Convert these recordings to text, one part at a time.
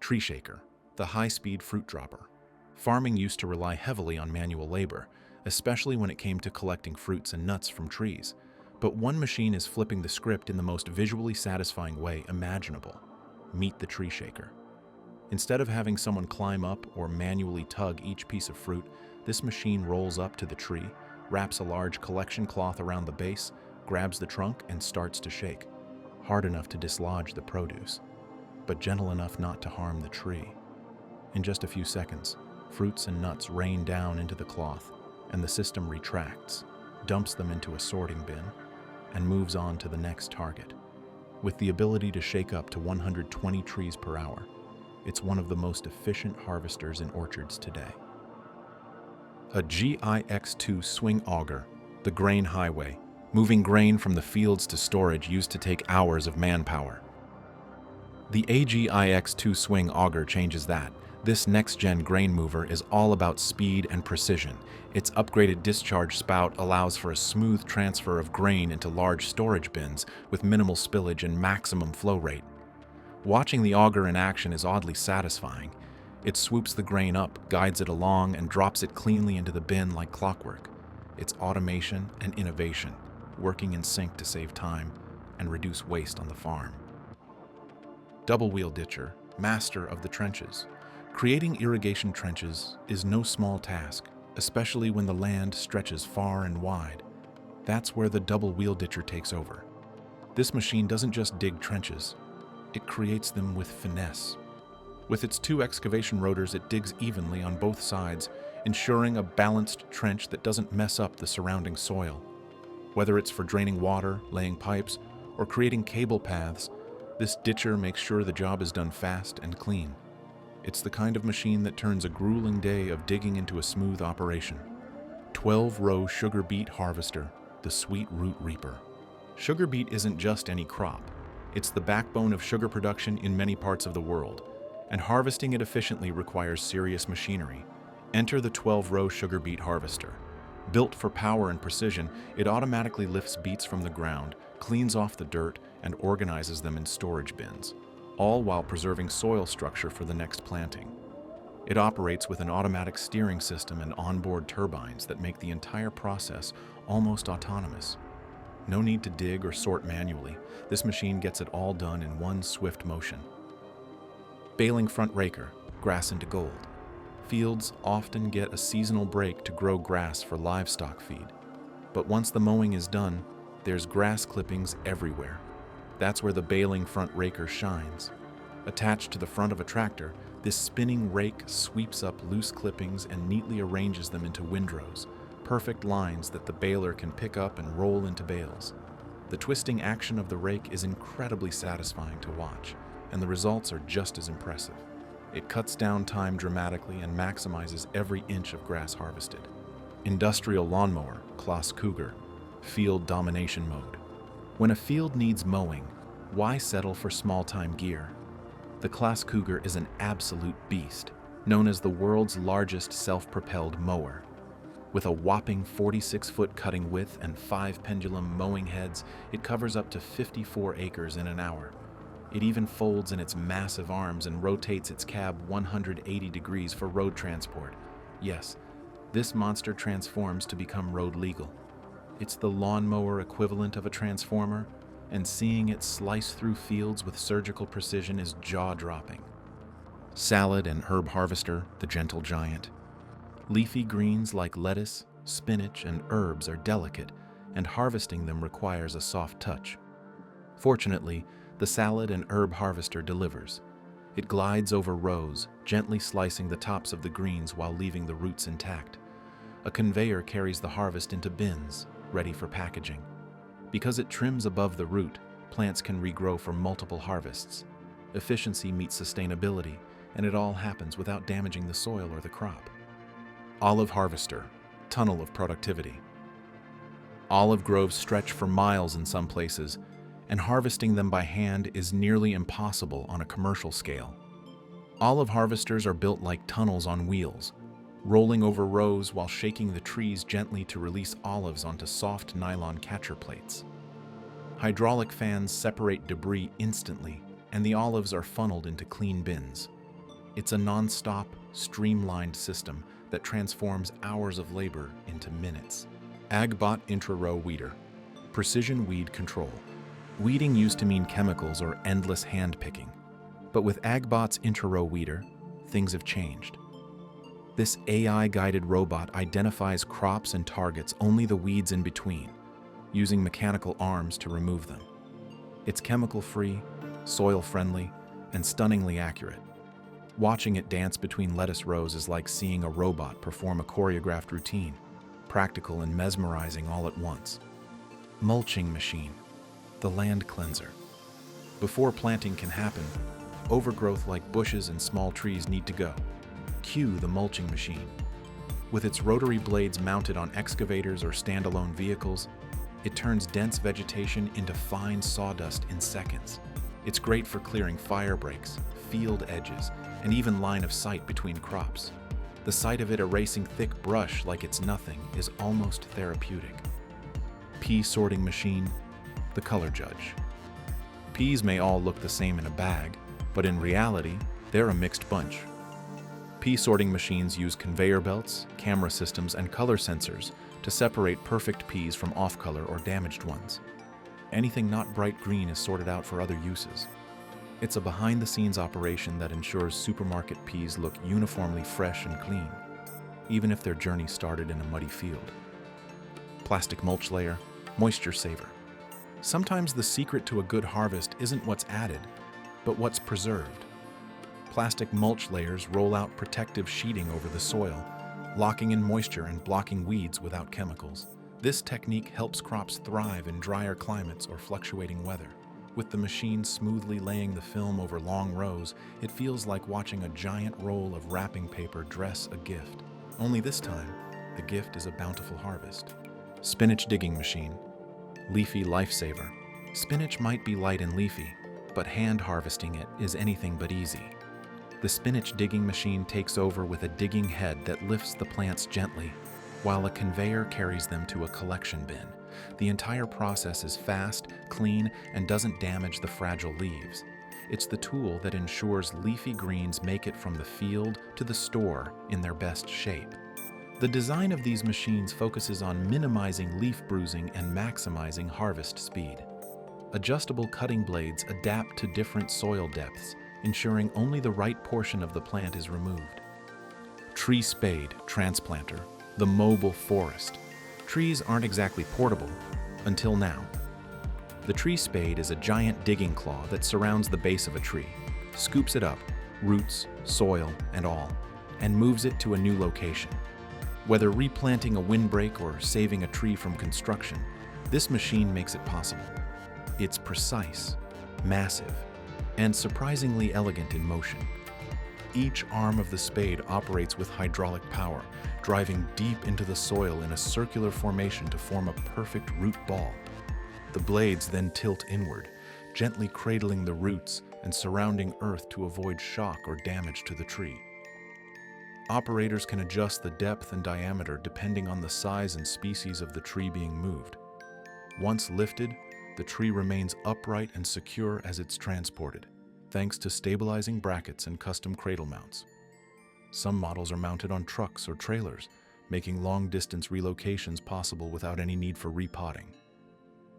Tree shaker, the high-speed fruit dropper. Farming used to rely heavily on manual labor, especially when it came to collecting fruits and nuts from trees. But one machine is flipping the script in the most visually satisfying way imaginable. Meet the tree shaker. Instead of having someone climb up or manually tug each piece of fruit, this machine rolls up to the tree, wraps a large collection cloth around the base, grabs the trunk, and starts to shake, hard enough to dislodge the produce, but gentle enough not to harm the tree. In just a few seconds, fruits and nuts rain down into the cloth, and the system retracts, dumps them into a sorting bin, and moves on to the next target. With the ability to shake up to 120 trees per hour, it's one of the most efficient harvesters in orchards today. A GIX2 swing auger, the grain highway, moving grain from the fields to storage used to take hours of manpower. The AGIX2 swing auger changes that. This next-gen grain mover is all about speed and precision. Its upgraded discharge spout allows for a smooth transfer of grain into large storage bins with minimal spillage and maximum flow rate. Watching the auger in action is oddly satisfying. It swoops the grain up, guides it along, and drops it cleanly into the bin like clockwork. It's automation and innovation, working in sync to save time and reduce waste on the farm. Double wheel ditcher, master of the trenches. Creating irrigation trenches is no small task, especially when the land stretches far and wide. That's where the double wheel ditcher takes over. This machine doesn't just dig trenches, it creates them with finesse. With its 2 excavation rotors, it digs evenly on both sides, ensuring a balanced trench that doesn't mess up the surrounding soil. Whether it's for draining water, laying pipes, or creating cable paths, this ditcher makes sure the job is done fast and clean. It's the kind of machine that turns a grueling day of digging into a smooth operation. 12-row sugar beet harvester, the sweet root reaper. Sugar beet isn't just any crop. It's the backbone of sugar production in many parts of the world, and harvesting it efficiently requires serious machinery. Enter the 12-row sugar beet harvester. Built for power and precision, it automatically lifts beets from the ground, cleans off the dirt, and organizes them in storage bins, all while preserving soil structure for the next planting. It operates with an automatic steering system and onboard turbines that make the entire process almost autonomous. No need to dig or sort manually. This machine gets it all done in one swift motion. Baling front raker, grass into gold. Fields often get a seasonal break to grow grass for livestock feed. But once the mowing is done, there's grass clippings everywhere. That's where the baling front raker shines. Attached to the front of a tractor, this spinning rake sweeps up loose clippings and neatly arranges them into windrows, perfect lines that the baler can pick up and roll into bales. The twisting action of the rake is incredibly satisfying to watch, and the results are just as impressive. It cuts down time dramatically and maximizes every inch of grass harvested. Industrial lawnmower, Claas Cougar, field domination mode. When a field needs mowing, why settle for small-time gear? The Claas Cougar is an absolute beast, known as the world's largest self-propelled mower. With a whopping 46-foot cutting width and 5 pendulum mowing heads, it covers up to 54 acres in an hour. It even folds in its massive arms and rotates its cab 180 degrees for road transport. Yes, this monster transforms to become road legal. It's the lawnmower equivalent of a transformer, and seeing it slice through fields with surgical precision is jaw-dropping. Salad and herb harvester, the gentle giant. Leafy greens like lettuce, spinach, and herbs are delicate, and harvesting them requires a soft touch. Fortunately, the salad and herb harvester delivers. It glides over rows, gently slicing the tops of the greens while leaving the roots intact. A conveyor carries the harvest into bins, ready for packaging. Because it trims above the root, plants can regrow for multiple harvests. Efficiency meets sustainability, and it all happens without damaging the soil or the crop. Olive harvester, tunnel of productivity. Olive groves stretch for miles in some places, and harvesting them by hand is nearly impossible on a commercial scale. Olive harvesters are built like tunnels on wheels, rolling over rows while shaking the trees gently to release olives onto soft nylon catcher plates. Hydraulic fans separate debris instantly, and the olives are funneled into clean bins. It's a non-stop, streamlined system that transforms hours of labor into minutes. AgBot Intra-Row Weeder. Precision weed control. Weeding used to mean chemicals or endless hand-picking. But with AgBot's Intra-Row Weeder, things have changed. This AI-guided robot identifies crops and targets only the weeds in between, using mechanical arms to remove them. It's chemical-free, soil-friendly, and stunningly accurate. Watching it dance between lettuce rows is like seeing a robot perform a choreographed routine, practical and mesmerizing all at once. Mulching machine, the land cleanser. Before planting can happen, overgrowth like bushes and small trees need to go. Cue the mulching machine. With its rotary blades mounted on excavators or standalone vehicles, it turns dense vegetation into fine sawdust in seconds. It's great for clearing fire breaks, field edges, and even line of sight between crops. The sight of it erasing thick brush like it's nothing is almost therapeutic. Pea sorting machine, the color judge. Peas may all look the same in a bag, but in reality, they're a mixed bunch. Pea sorting machines use conveyor belts, camera systems, and color sensors to separate perfect peas from off-color or damaged ones. Anything not bright green is sorted out for other uses. It's a behind-the-scenes operation that ensures supermarket peas look uniformly fresh and clean, even if their journey started in a muddy field. Plastic mulch layer, moisture saver. Sometimes the secret to a good harvest isn't what's added, but what's preserved. Plastic mulch layers roll out protective sheeting over the soil, locking in moisture and blocking weeds without chemicals. This technique helps crops thrive in drier climates or fluctuating weather. With the machine smoothly laying the film over long rows, it feels like watching a giant roll of wrapping paper dress a gift. Only this time, the gift is a bountiful harvest. Spinach digging machine. Leafy lifesaver. Spinach might be light and leafy, but hand harvesting it is anything but easy. The spinach digging machine takes over with a digging head that lifts the plants gently, while a conveyor carries them to a collection bin. The entire process is fast, clean, and doesn't damage the fragile leaves. It's the tool that ensures leafy greens make it from the field to the store in their best shape. The design of these machines focuses on minimizing leaf bruising and maximizing harvest speed. Adjustable cutting blades adapt to different soil depths, ensuring only the right portion of the plant is removed. Tree spade transplanter, the mobile forest. Trees aren't exactly portable, until now. The tree spade is a giant digging claw that surrounds the base of a tree, scoops it up, roots, soil, and all, and moves it to a new location. Whether replanting a windbreak or saving a tree from construction, this machine makes it possible. It's precise, massive, and surprisingly elegant in motion. Each arm of the spade operates with hydraulic power, driving deep into the soil in a circular formation to form a perfect root ball. The blades then tilt inward, gently cradling the roots and surrounding earth to avoid shock or damage to the tree. Operators can adjust the depth and diameter depending on the size and species of the tree being moved. Once lifted, the tree remains upright and secure as it's transported, thanks to stabilizing brackets and custom cradle mounts. Some models are mounted on trucks or trailers, making long-distance relocations possible without any need for repotting.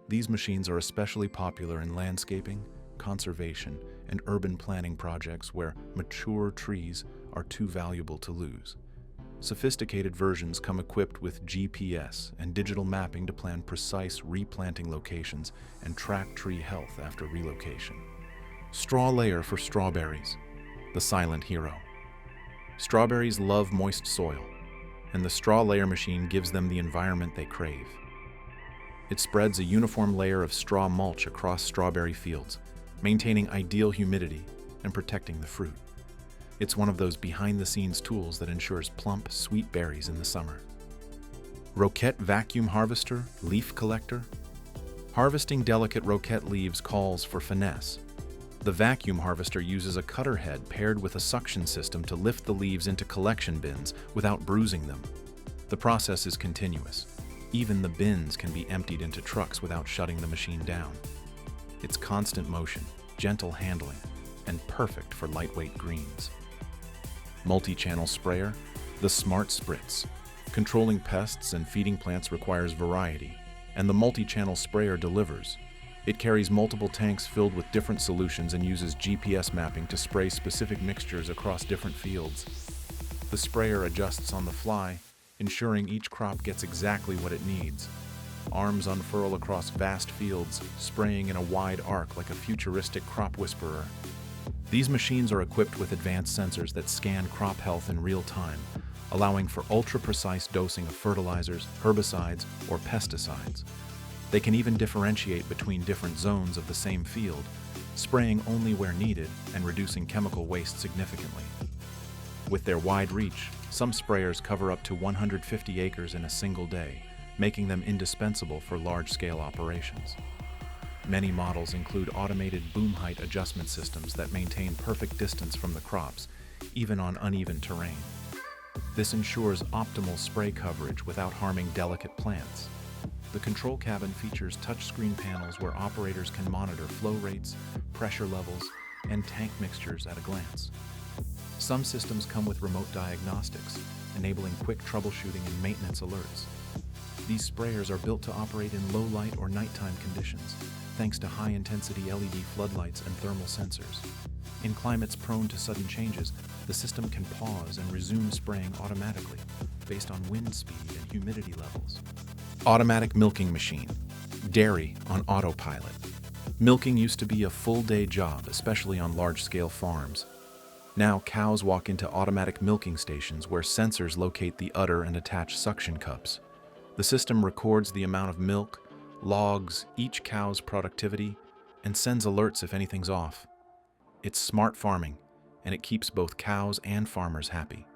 These machines are especially popular in landscaping, conservation, and urban planning projects where mature trees are too valuable to lose. Sophisticated versions come equipped with GPS and digital mapping to plan precise replanting locations and track tree health after relocation. Straw layer for strawberries, the silent hero. Strawberries love moist soil, and the straw layer machine gives them the environment they crave. It spreads a uniform layer of straw mulch across strawberry fields, maintaining ideal humidity and protecting the fruit. It's one of those behind-the-scenes tools that ensures plump, sweet berries in the summer. Roquette vacuum harvester, leaf collector. Harvesting delicate roquette leaves calls for finesse. The vacuum harvester uses a cutter head paired with a suction system to lift the leaves into collection bins without bruising them. The process is continuous. Even the bins can be emptied into trucks without shutting the machine down. It's constant motion, gentle handling, and perfect for lightweight greens. Multi-channel sprayer, the Smart Spritz. Controlling pests and feeding plants requires variety, and the multi-channel sprayer delivers. It carries multiple tanks filled with different solutions and uses GPS mapping to spray specific mixtures across different fields. The sprayer adjusts on the fly, ensuring each crop gets exactly what it needs. Arms unfurl across vast fields, spraying in a wide arc like a futuristic crop whisperer. These machines are equipped with advanced sensors that scan crop health in real time, allowing for ultra-precise dosing of fertilizers, herbicides, or pesticides. They can even differentiate between different zones of the same field, spraying only where needed and reducing chemical waste significantly. With their wide reach, some sprayers cover up to 150 acres in a single day, making them indispensable for large-scale operations. Many models include automated boom height adjustment systems that maintain perfect distance from the crops, even on uneven terrain. This ensures optimal spray coverage without harming delicate plants. The control cabin features touchscreen panels where operators can monitor flow rates, pressure levels, and tank mixtures at a glance. Some systems come with remote diagnostics, enabling quick troubleshooting and maintenance alerts. These sprayers are built to operate in low light or nighttime conditions, thanks to high-intensity LED floodlights and thermal sensors. In climates prone to sudden changes, the system can pause and resume spraying automatically, based on wind speed and humidity levels. Automatic milking machine. Dairy on autopilot. Milking used to be a full-day job, especially on large-scale farms. Now, cows walk into automatic milking stations where sensors locate the udder and attach suction cups. The system records the amount of milk, logs each cow's productivity, and sends alerts if anything's off. It's smart farming, and it keeps both cows and farmers happy.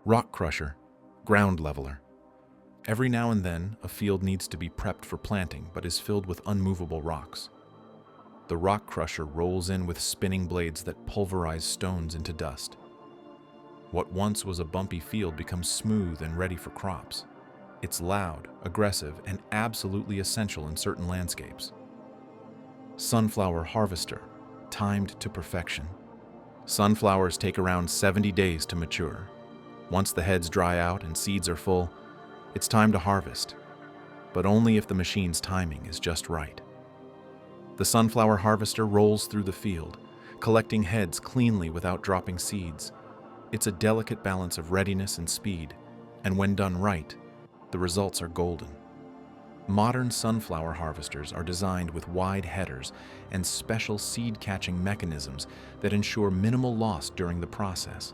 Rock crusher, ground leveler. Every now and then, a field needs to be prepped for planting but is filled with unmovable rocks. The rock crusher rolls in with spinning blades that pulverize stones into dust. What once was a bumpy field becomes smooth and ready for crops. It's loud, aggressive, and absolutely essential in certain landscapes. Sunflower harvester, timed to perfection. Sunflowers take around 70 days to mature. Once the heads dry out and seeds are full, it's time to harvest, but only if the machine's timing is just right. The sunflower harvester rolls through the field, collecting heads cleanly without dropping seeds. It's a delicate balance of readiness and speed, and when done right, the results are golden. Modern sunflower harvesters are designed with wide headers and special seed-catching mechanisms that ensure minimal loss during the process.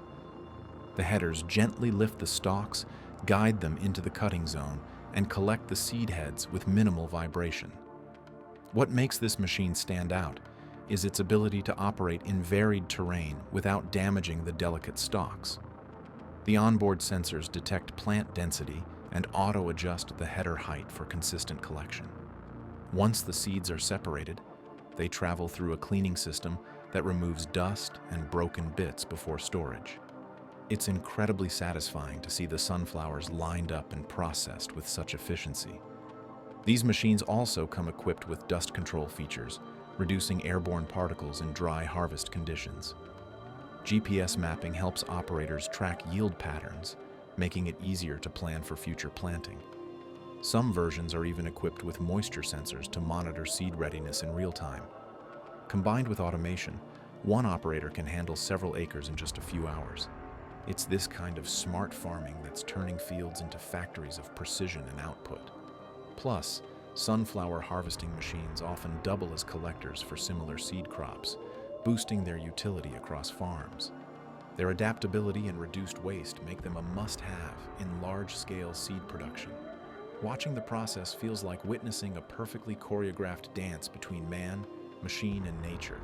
The headers gently lift the stalks, guide them into the cutting zone, and collect the seed heads with minimal vibration. What makes this machine stand out is its ability to operate in varied terrain without damaging the delicate stalks. The onboard sensors detect plant density and auto-adjust the header height for consistent collection. Once the seeds are separated, they travel through a cleaning system that removes dust and broken bits before storage. It's incredibly satisfying to see the sunflowers lined up and processed with such efficiency. These machines also come equipped with dust control features, reducing airborne particles in dry harvest conditions. GPS mapping helps operators track yield patterns, making it easier to plan for future planting. Some versions are even equipped with moisture sensors to monitor seed readiness in real time. Combined with automation, one operator can handle several acres in just a few hours. It's this kind of smart farming that's turning fields into factories of precision and output. Plus, sunflower harvesting machines often double as collectors for similar seed crops, boosting their utility across farms. Their adaptability and reduced waste make them a must-have in large-scale seed production. Watching the process feels like witnessing a perfectly choreographed dance between man, machine, and nature,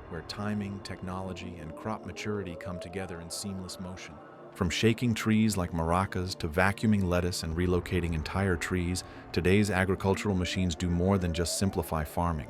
where timing, technology, and crop maturity come together in seamless motion. From shaking trees like maracas to vacuuming lettuce and relocating entire trees, today's agricultural machines do more than just simplify farming.